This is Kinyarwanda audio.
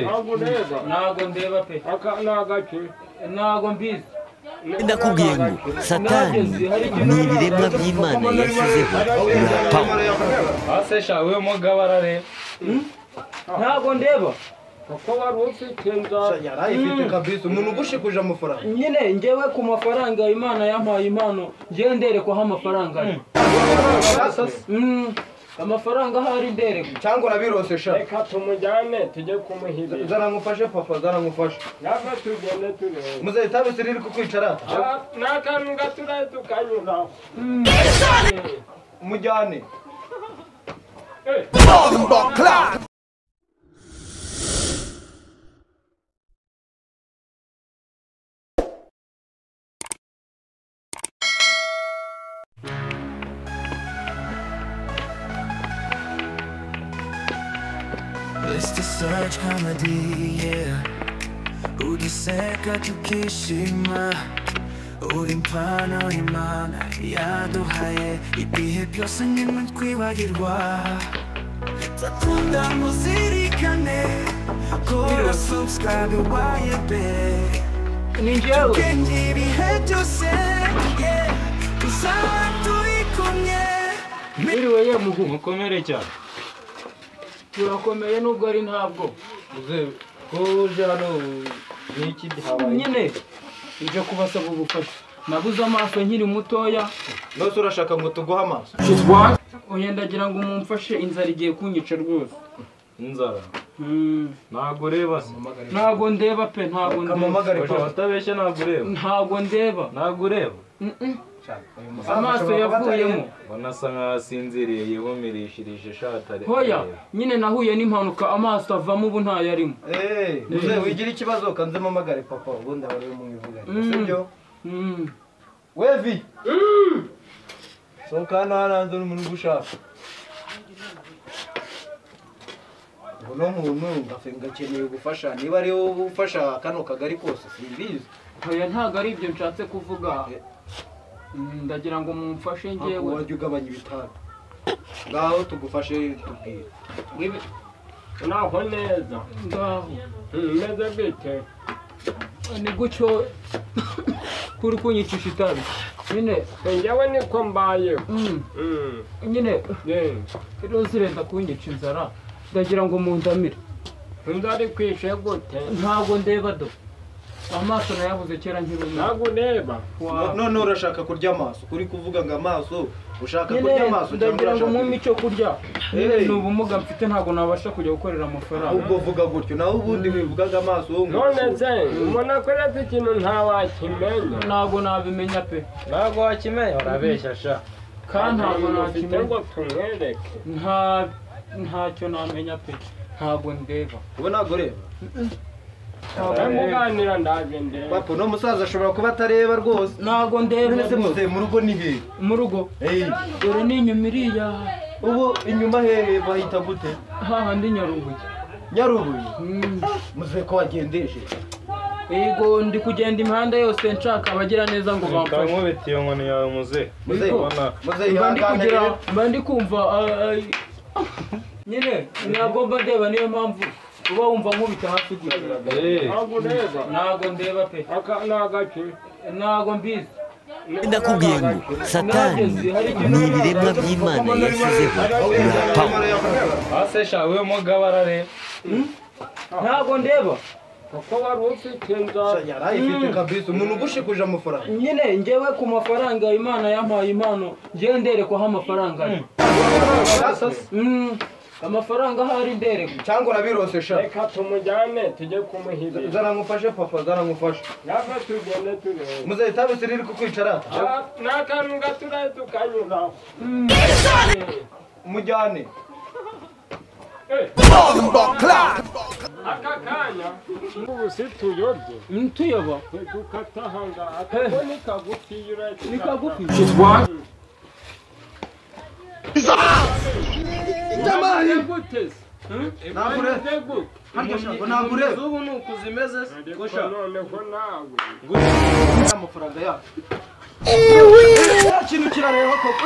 Ntago ndeba pe ntago mbizi ndakubwiye ngo satani ni ibiremwa by'Imana yashyizeho asesha we mugabo arareba ntago ndeba kuko wari ufite inzara yarayifite kabisa umuntu ugushikuje amafaranga nyine ngewe ku mafaranga Imana yampaye impano ngewe nderekwaho amafaranga amafaranga hari ndereko cyangwa urabirose sha reka tumujyane tujye kumuhirira zara ngufashe papa zara ngufashe ntabwo tugende turebe muze tabise riri kukwicara n'akantu gaturaye tukanyuraho mujyane It's the search comedy, yeah. Uduseka tukishima, uri impano Imana yaduhaye, ibihe byose nimwe twibagirwa. Takunda muzirikane, kora subscribe ubaye be. ninjewe Tukende ibihe byose, yeah. Tuzaba turi kumwe. biriwe ye mugu mukomere cyane turakomeye nubwo ari ntabwo muze ko uje hano niki habaye nyine ije kubasaba ubufasha nabuze amaso nkiri mutoya nose urashaka ngo tuguhe amaso oya ndagira ngo mumfashe inzara igiye kunyica rwose inzara ntago ureba se ntago ndeba pe ntago ndeba kamamagare Oya, papa utabeshya ntago ureba ntago ndeba ntago ureba amaso yavuyemo ubona asa nkaho asinziriye yihumirishirije shatare hoya nyine nahuye n'impanuka amaso avamo ubu ntayarimo muze wigira ikibazo kanze mamagare papa ubundi abari mu ivugana sibyo wevi soka naranze n'umuntu ugushaka uno muntu ngakeneye gufasha niba ari ufasha kano kagari kose simbizi hoya ntago ari ibyo nshatse kuvuga ndagira ngo mumfashe ngewe wajya ugabanya ibitaro ngaho tugufashe tubwire naho neza ngaho meze bite ni gutyo kuri kunyicisha itabi nyine njyewe niko mbayeho nyine rero zirenda kunyica inzara ndagira ngo mundamire inzara ikwishe gute ntago ndeba do amaso nayabuze kera nkiri umwana ntago ureba none urashaka kurya amaso kuri kuvuga ngo amaso ushaka nyine kurya amaso ndagira ngo urashaka mumpe icyo kurya nyine ni ubumuga mfite ntago nabasha kujya gukorera amafaranga ahubwo vuga gutyo nawe ubundi bivugaga amaso none se umuntu akoretse ikintu ntawakimenya ntago nabimenya pe ntago wakimenya urabeshya sha kandi ntago ufite nakimenya ngo tumwereke ntacyo namenya pe ntago ndeba ubu ntabwo ureba muganira ndaje ndeba papa uno musaza ashobora kuba atareba rwose ntago ndeba none se muze mu rugo ni hehe mu rugo dore ni inyuma iriya ubu inyuma hehe bahita gute hahandi Nyarubuye Nyarubuye muze ko wagendeshe yego ndi kugenda imihanda yose nshaka abagira neza ngo bamfashe nkubitiye iyo nkoni yawe muze muze mba ndi kumva nyine ntabwo mba ndeba niyo mpamvu uba wumva nkubita hasi gutya ntago ureba ntago ndeba pe ntago mbizi ndakubwiye ngo satani ni ibiremwa by'Imana yashyizeho asesha we mugabo arareba ntago ndeba kuko wari ufite inzara yarayifite kabisa umuntu ugushikuje amafaranga nyine ngewe ku mafaranga Imana yampaye impano ngewe nderekwaho amafaranga amafaranga hari ndereko cyangwa urabirose sha reka tumujyane tujye kumuhirira zara ngufashe papa zara ngufashe ntabwo tugende turebe muze tabise riri kukwicara n'akantu gaturaye tukanyuraho mujyane aka kanya ubu si tuyobye tuyoba dukata ahangaha kuko ni kagufi ni kagufi gute se ntabwo ureba ubu ni ukuzimeze gusha noneho nawe amafaranga yacu kintu kirareba koko